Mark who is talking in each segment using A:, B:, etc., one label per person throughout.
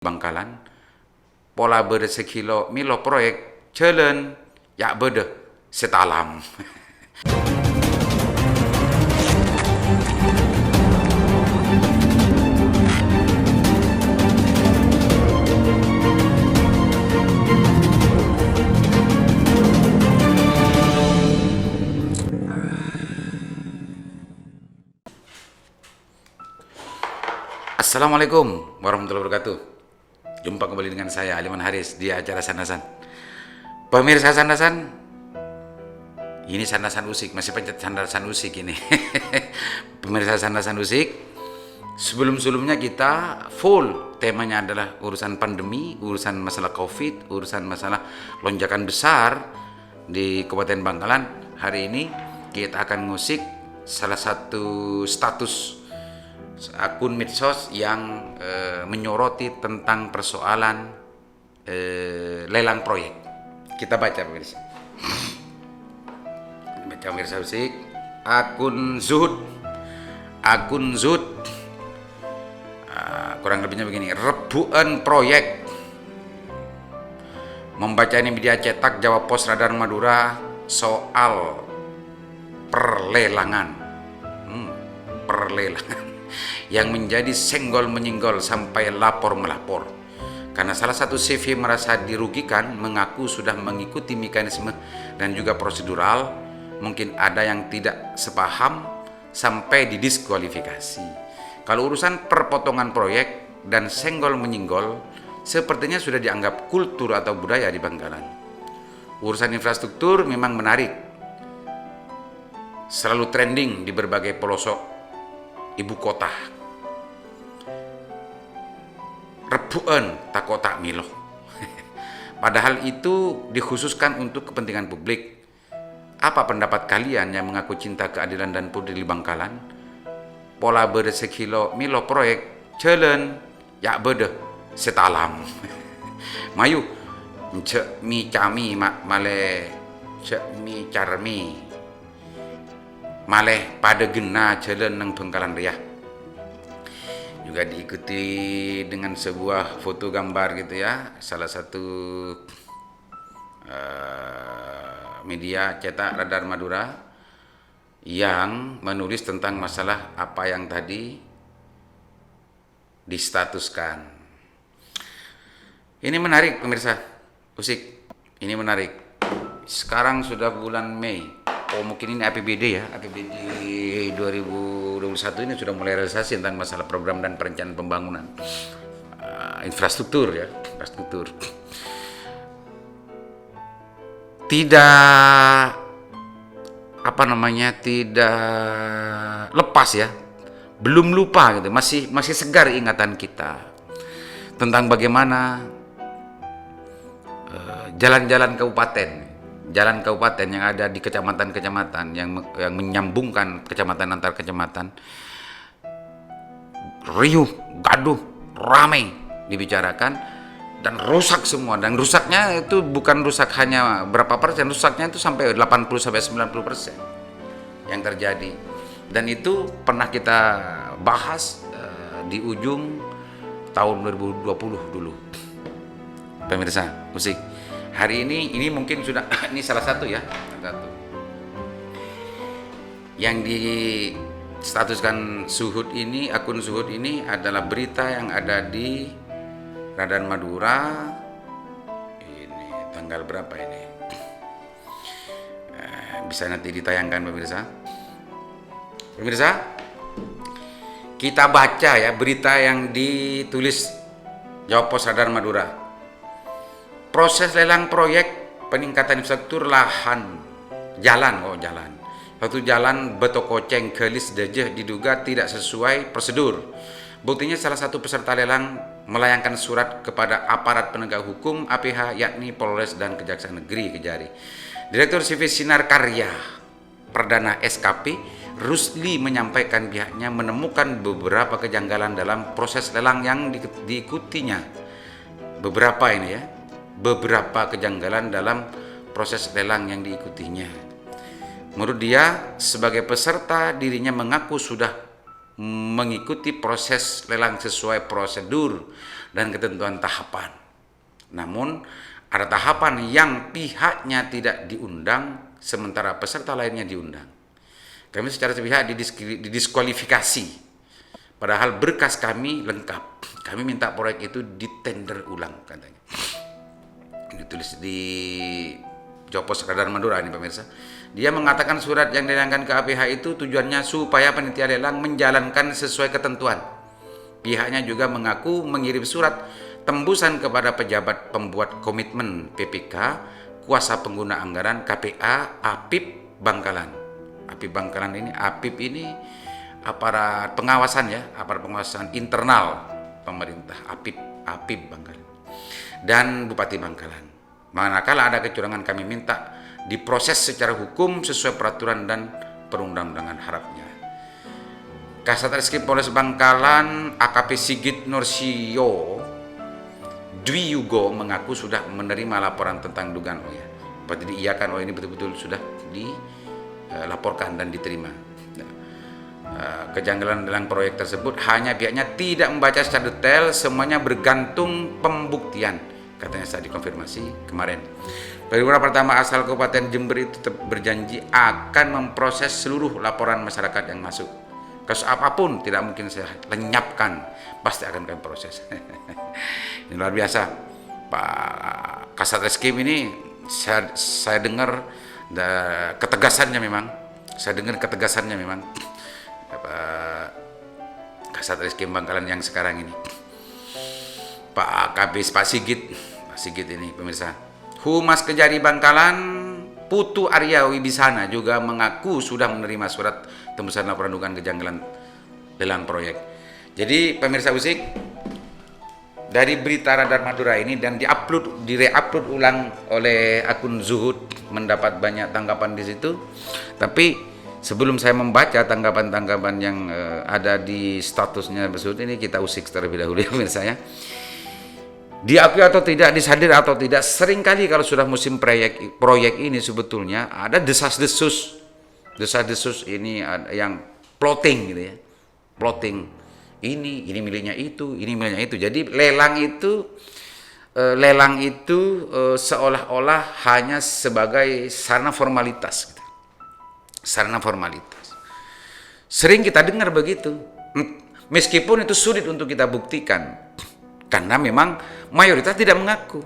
A: Bangkalan, pola berde sekilo milo proyek jalan ya berde setalam. Assalamualaikum warahmatullahi wabarakatuh. Jumpa kembali dengan saya Aliman Haris di acara Sandasan. Pemirsa Sandasan, ini Sandasan Usik, masih pencet Sandasan Usik ini. Pemirsa Sandasan Usik, sebelum-sebelumnya kita full temanya adalah urusan pandemi, urusan masalah COVID, urusan masalah lonjakan besar di Kabupaten Bangkalan. Hari ini kita akan ngusik salah satu status akun medsos yang menyoroti tentang persoalan lelang proyek. Kita baca pemirsa. Baca pemirsa Usik. Akun Zuhud. Kurang lebihnya begini. Rebuan proyek. Membaca ini media cetak Jawa Pos Radar Madura soal perlelangan. Perlelangan yang menjadi senggol menyenggol sampai lapor melapor karena salah satu CV merasa dirugikan, mengaku sudah mengikuti mekanisme dan juga prosedural, mungkin ada yang tidak sepaham sampai didiskualifikasi. Kalau urusan perpotongan proyek dan senggol menyenggol sepertinya sudah dianggap kultur atau budaya di Bangkalan. Urusan infrastruktur memang menarik, selalu trending di berbagai pelosok ibu kota. Rebuan tak kotak milo. Padahal itu dikhususkan untuk kepentingan publik. Apa pendapat kalian yang mengaku cinta keadilan dan putih di Bangkalan? Pola berde sekilo milo proyek jalan ya berde setalam. Mayu cek mi cami male cek mi carmi maleh pada gena jalan nang Bangkalan Raya. Juga diikuti dengan sebuah foto gambar gitu ya, salah satu media cetak Radar Madura yang menulis tentang masalah apa yang tadi distatuskan. Ini menarik pemirsa Usik, ini menarik. Sekarang sudah bulan Mei. Oh mungkin ini APBD ya, APBD 2021 ini sudah mulai realisasi tentang masalah program dan perencanaan pembangunan infrastruktur ya, infrastruktur. Tidak tidak lepas ya, belum lupa gitu, masih segar ingatan kita tentang bagaimana jalan-jalan kabupaten yang ada di kecamatan-kecamatan yang menyambungkan kecamatan antar kecamatan, riuh, gaduh, ramai dibicarakan dan rusak semua. Dan rusaknya itu bukan rusak hanya berapa persen, rusaknya itu sampai 80-90% yang terjadi. Dan itu pernah kita bahas di ujung tahun 2020 dulu. Pemirsa Usik, hari ini mungkin sudah ini salah satu ya, yang di statuskan Zuhud ini, akun Zuhud ini adalah berita yang ada di Radar Madura. Ini tanggal berapa ini? Bisa nanti ditayangkan pemirsa. Kita baca ya berita yang ditulis Jawa Pos Radar Madura. Proses lelang proyek peningkatan infrastruktur jalan. Suatu jalan Betokoceng Gelis Dejeh diduga tidak sesuai prosedur. Buktinya salah satu peserta lelang melayangkan surat kepada aparat penegak hukum APH yakni Polres dan Kejaksaan Negeri Kejari. Direktur Sivis Sinar Karya Perdana SKP Rusli menyampaikan pihaknya menemukan beberapa kejanggalan dalam proses lelang yang diikutinya. Beberapa kejanggalan dalam proses lelang yang diikutinya. Menurut dia, sebagai peserta dirinya mengaku sudah mengikuti proses lelang sesuai prosedur dan ketentuan tahapan. Namun ada tahapan yang pihaknya tidak diundang sementara peserta lainnya diundang. Kami secara sepihak didiskualifikasi. Padahal berkas kami lengkap. Kami minta proyek itu ditender ulang katanya. Ditulis di Job Pos Radar Madura ini pemirsa. Dia mengatakan surat yang dilanggan ke APH itu tujuannya supaya panitia lelang menjalankan sesuai ketentuan. Pihaknya juga mengaku mengirim surat tembusan kepada pejabat pembuat komitmen PPK, kuasa pengguna anggaran KPA, APIP Bangkalan. APIP Bangkalan ini, APIP ini aparat pengawasan ya, aparat pengawasan internal pemerintah, APIP Bangkalan. Dan Bupati Bangkalan. Manakala ada kecurangan kami minta diproses secara hukum sesuai peraturan dan perundang-undangan harapnya. Kasat Reskrim Polres Bangkalan AKP Sigit Nursio Dwi Yugo mengaku sudah menerima laporan tentang dugaan berarti diiyakan ini betul-betul sudah dilaporkan dan diterima. Kejanggalan dalam proyek tersebut hanya pihaknya tidak membaca secara detail, semuanya bergantung pembuktian, katanya saat dikonfirmasi kemarin. Perwira pertama asal Kabupaten Jember itu berjanji akan memproses seluruh laporan masyarakat yang masuk. Kasus apapun tidak mungkin saya lenyapkan, pasti akan kami proses. Ini luar biasa, Pak Kasat Reskrim ini saya dengar ketegasannya memang. Saya dengar ketegasannya memang. Pak Kasat Reskrim Bangkalan yang sekarang ini. Pak Sigit ini pemirsa. Humas Kejari Bangkalan Putu Arya Wibisana juga mengaku sudah menerima surat tembusan laporan dugaan kejanggalan lelang proyek. Jadi pemirsa Usik, dari berita Radar Madura ini dan dire-upload ulang oleh akun Zuhud, mendapat banyak tanggapan di situ. Tapi sebelum saya membaca tanggapan-tanggapan yang ada di statusnya Zuhud ini, kita usik terlebih dahulu ya pemirsa ya. Diakui atau tidak, disadir atau tidak, seringkali kalau sudah musim proyek ini sebetulnya ada desas-desus ini yang plotting gitu ya, plotting ini miliknya itu, ini miliknya itu. Jadi lelang itu seolah-olah hanya sebagai sarana formalitas gitu. Sarana formalitas. Sering kita dengar begitu, meskipun itu sulit untuk kita buktikan. Karena memang mayoritas tidak mengaku.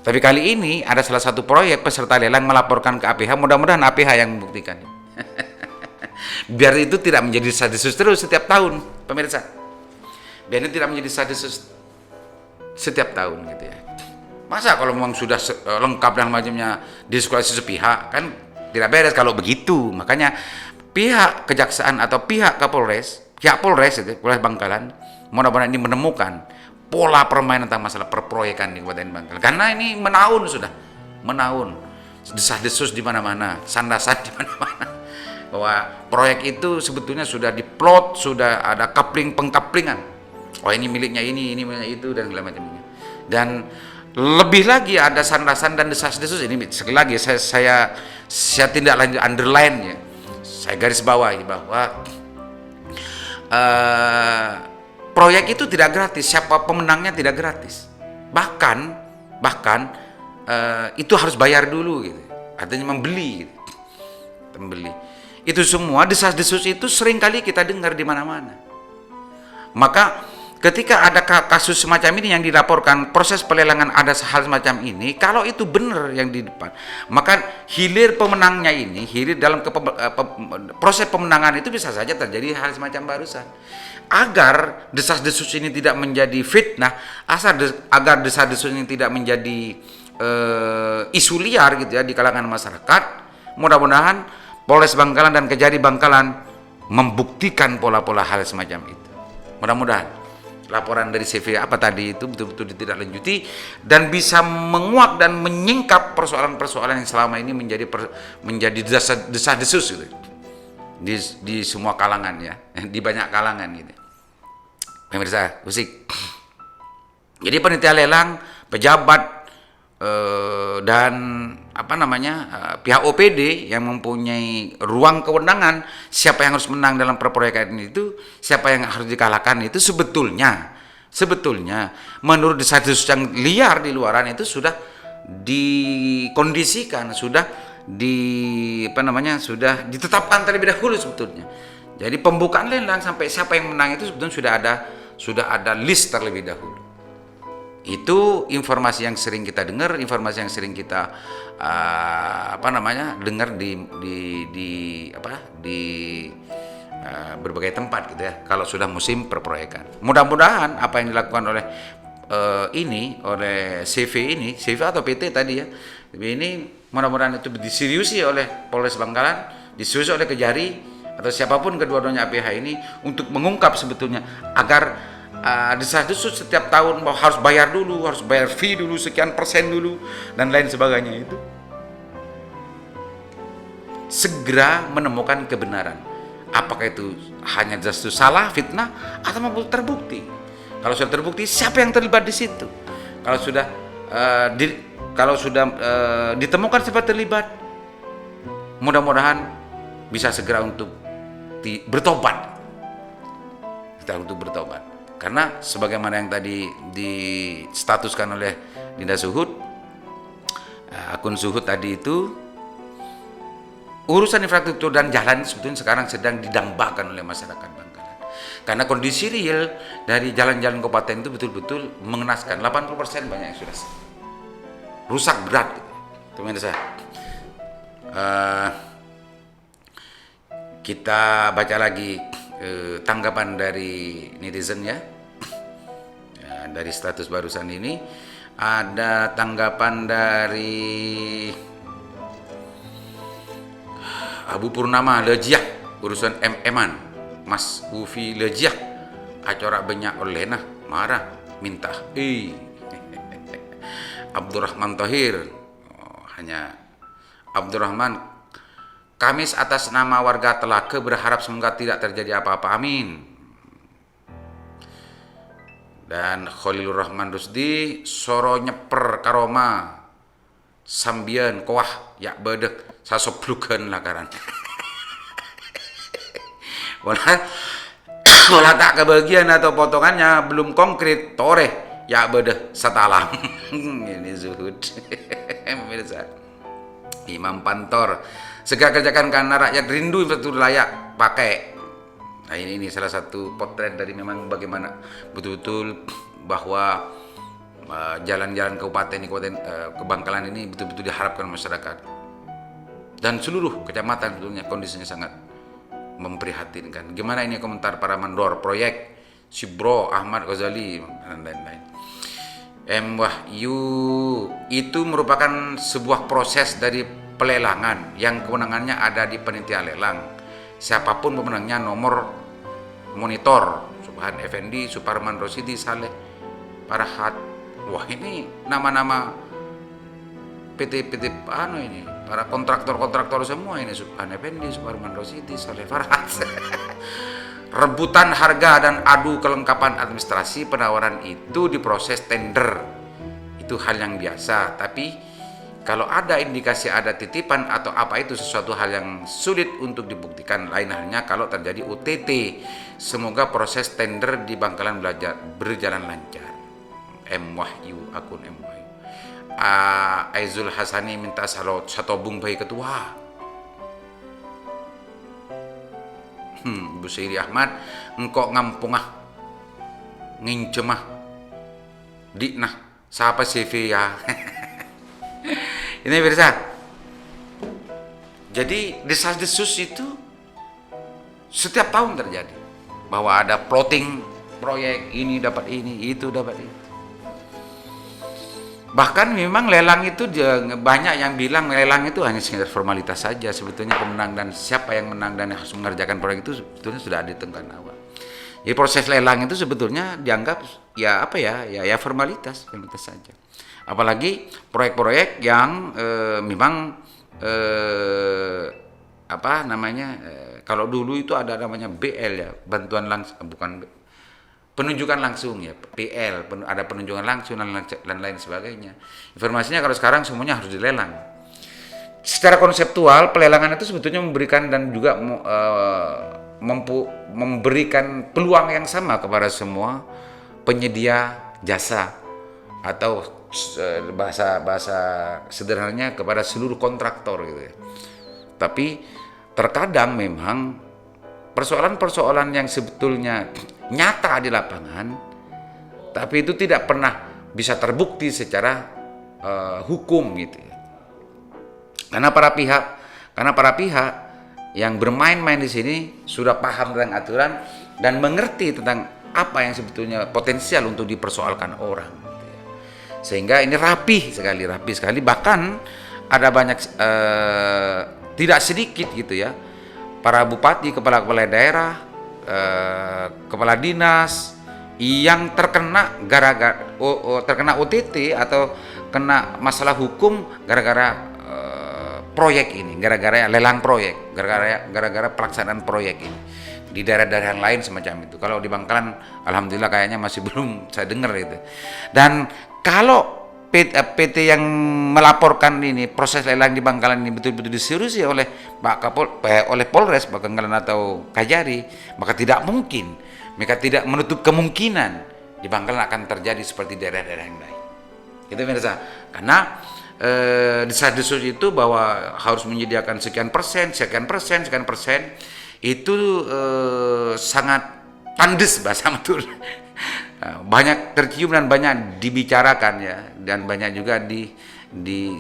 A: Tapi kali ini ada salah satu proyek peserta lelang melaporkan ke APH, mudah-mudahan APH yang membuktikan. Biar itu tidak menjadi desas-desus terus setiap tahun, pemirsa. Biar itu tidak menjadi desas-desus setiap tahun gitu ya. Masa kalau memang sudah lengkap dan macamnya diskualifikasi sepihak, kan tidak beres kalau begitu. Makanya pihak kejaksaan atau pihak Polres Bangkalan mudah-mudahan ini menemukan pola permainan tentang masalah perproyekan di Kabupaten Bangkalan. Karena ini menaun, desas-desus di mana-mana, sandasan di mana-mana. Bahwa proyek itu sebetulnya sudah diplot, sudah ada pengkaplingan. Oh ini miliknya ini miliknya itu dan segala macamnya. Dan lebih lagi ada sandasan dan desas-desus ini. Sekali lagi saya tindak lanjut underline ya. Saya garis bawahi bahwa proyek itu tidak gratis, siapa pemenangnya tidak gratis. Bahkan itu harus bayar dulu gitu. Artinya membeli gitu. Itu semua desas-desus itu seringkali kita dengar di mana-mana. Maka ketika ada kasus semacam ini yang dilaporkan, proses pelelangan ada hal semacam ini, kalau itu benar yang di depan, maka hilir pemenangnya ini, dalam proses pemenangan itu bisa saja terjadi hal semacam barusan. Agar desas-desus ini tidak menjadi fitnah, agar desas-desus ini tidak menjadi isu liar gitu ya di kalangan masyarakat, mudah-mudahan Polres Bangkalan dan Kejari Bangkalan membuktikan pola-pola hal semacam itu. Mudah-mudahan laporan dari CV apa tadi itu betul-betul ditindaklanjuti dan bisa menguak dan menyingkap persoalan-persoalan yang selama ini menjadi desas-desus gitu. Di semua kalangan ya, di banyak kalangan gitu. Pemirsa Usik. Jadi panitia lelang, pejabat dan apa namanya pihak OPD yang mempunyai ruang kewenangan siapa yang harus menang dalam perproyekan itu, siapa yang harus dikalahkan itu sebetulnya menurut desas-desus yang liar di luaran itu sudah dikondisikan, sudah sudah ditetapkan terlebih dahulu sebetulnya. Jadi pembukaan lelang sampai siapa yang menang itu sebetulnya sudah ada list terlebih dahulu. Itu informasi yang sering kita dengar, informasi yang sering kita dengar di berbagai tempat gitu ya. Kalau sudah musim perproyekan, mudah-mudahan apa yang dilakukan oleh oleh CV atau PT tadi ya, ini mudah-mudahan itu diseriusi oleh Polres Bangkalan, diseriusi oleh Kejari atau siapapun kedua-duanya APH ini untuk mengungkap sebetulnya agar desas-desus setiap tahun bahwa harus bayar fee dulu sekian persen dulu dan lain sebagainya itu segera menemukan kebenaran. Apakah itu hanya desas-desus salah, fitnah, atau mampu terbukti? Kalau sudah terbukti, siapa yang terlibat di situ? Kalau sudah ditemukan siapa terlibat, mudah-mudahan bisa segera untuk bertobat. Karena sebagaimana yang tadi distatuskan oleh Dinda Suhud, akun Suhud tadi itu, urusan infrastruktur dan jalan sebetulnya sekarang sedang didambakan oleh masyarakat Bangkalan. Karena kondisi real dari jalan-jalan kabupaten itu betul-betul mengenaskan. 80% banyak yang sudah rusak berat. Teman-teman, kita baca lagi tanggapan dari netizen ya. Dari status barusan ini ada tanggapan dari Abu Purnama Lejiah urusan MM-an Mas Ufi Lejiah acora banyak oleh marah minta Abdurrahman Tohir hanya Abdurrahman Kamis atas nama warga Telake berharap semoga tidak terjadi apa-apa, amin. Dan Khalilur Rahman Rusdi soro nyeper karoma sambian kuah ya bedek sasoplukan lakaran. Walau tak kebagian atau potongannya belum konkret toreh ya bedek satalam. Ini Zuhud. Pemirsa. Imam Pantor segera kerjakan karena rakyat rindu infrastruktur layak pakai. Nah ini salah satu potret dari memang bagaimana betul-betul bahwa jalan-jalan kabupaten Bangkalan ini betul-betul diharapkan masyarakat dan seluruh kecamatan sebetulnya kondisinya sangat memprihatinkan. Gimana ini komentar para mandor proyek Sibro, Ahmad Ghazali dan lain-lain. Wahyu itu merupakan sebuah proses dari pelelangan yang kewenangannya ada di panitia lelang. Siapapun pemenangnya nomor monitor Subhan Effendi, Suparman Rosidi, Saleh Parahat. Wah ini nama-nama PT ini para kontraktor semua ini, Subhan Effendi, Suparman Rosidi, Saleh Parahat. Rebutan harga dan adu kelengkapan administrasi penawaran itu diproses tender. Itu hal yang biasa, tapi kalau ada indikasi ada titipan atau apa itu sesuatu hal yang sulit untuk dibuktikan. Lain halnya kalau terjadi UTT. Semoga proses tender di Bangkalan berjalan lancar. Wahyu, akun Wahyu. Aizul Hasani minta satobung bagi ketua. Bu Syiri Ahmad, engkau ngampungah ngincemah diknah siapa CV ya. Ini pemirsa. Jadi desas-desus itu setiap tahun terjadi bahwa ada plotting proyek ini dapat ini, itu dapat itu. Bahkan memang lelang itu banyak yang bilang lelang itu hanya sekedar formalitas saja. Sebetulnya pemenang dan siapa yang menang dan harus mengerjakan proyek itu sebetulnya sudah ditentukan awal. Jadi proses lelang itu sebetulnya dianggap ya formalitas saja. Apalagi proyek-proyek yang memang kalau dulu itu ada namanya BL ya, bantuan langsung, bukan penunjukan langsung ya, PL, ada penunjukan langsung dan lain sebagainya. Informasinya kalau sekarang semuanya harus dilelang. Secara konseptual pelelangan itu sebetulnya memberikan dan juga memberikan peluang yang sama kepada semua penyedia jasa atau bahasa sederhananya kepada seluruh kontraktor gitu ya. Tapi terkadang memang persoalan-persoalan yang sebetulnya nyata di lapangan, tapi itu tidak pernah bisa terbukti secara hukum gitu ya. Karena para pihak yang bermain-main di sini sudah paham tentang aturan dan mengerti tentang apa yang sebetulnya potensial untuk dipersoalkan orang gitu ya. Sehingga ini rapi sekali, bahkan ada banyak tidak sedikit gitu ya, para bupati, kepala-kepala daerah, kepala dinas yang terkena terkena OTT atau kena masalah hukum gara-gara proyek ini, gara-gara lelang proyek, gara-gara pelaksanaan proyek ini di daerah-daerah yang lain semacam itu. Kalau di Bangkalan alhamdulillah kayaknya masih belum saya dengar itu. Dan kalau PT yang melaporkan ini proses lelang di Bangkalan ini betul-betul diseriusi oleh oleh Polres Bangkalan atau Kajari, maka tidak mungkin, mereka tidak menutup kemungkinan di Bangkalan akan terjadi seperti daerah-daerah yang lain. Itu pemirsa, karena desas-desus itu bahwa harus menyediakan sekian persen itu sangat tandes bahasa betul. Banyak tercium dan banyak dibicarakan ya, dan banyak juga di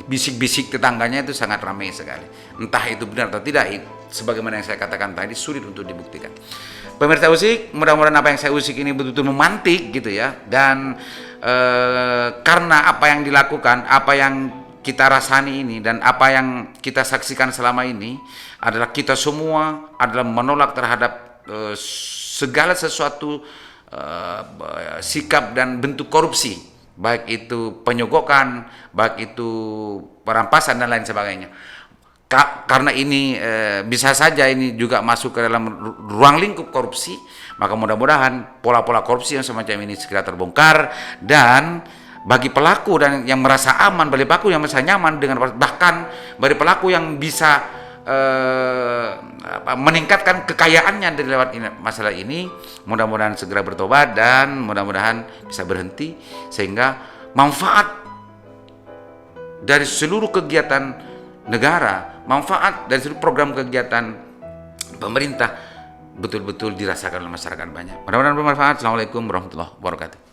A: bisik-bisik tetangganya itu sangat ramai sekali. Entah itu benar atau tidak, sebagaimana yang saya katakan tadi sulit untuk dibuktikan. Pemirsa Usik, mudah-mudahan apa yang saya usik ini betul-betul memantik gitu ya, dan karena apa yang dilakukan, apa yang kita rasani ini dan apa yang kita saksikan selama ini adalah kita semua adalah menolak terhadap segala sesuatu sikap dan bentuk korupsi, baik itu penyogokan, baik itu perampasan dan lain sebagainya. Karena ini bisa saja ini juga masuk ke dalam ruang lingkup korupsi, maka mudah-mudahan pola-pola korupsi yang semacam ini segera terbongkar, dan bagi pelaku dan yang merasa aman, bagi pelaku yang merasa nyaman dengan, bahkan bagi pelaku yang bisa meningkatkan kekayaannya dari lewat masalah ini, mudah-mudahan segera bertobat dan mudah-mudahan bisa berhenti, sehingga manfaat dari seluruh kegiatan negara, manfaat dari seluruh program kegiatan pemerintah betul-betul dirasakan oleh masyarakat banyak. Mudah-mudahan bermanfaat. Assalamualaikum warahmatullahi wabarakatuh.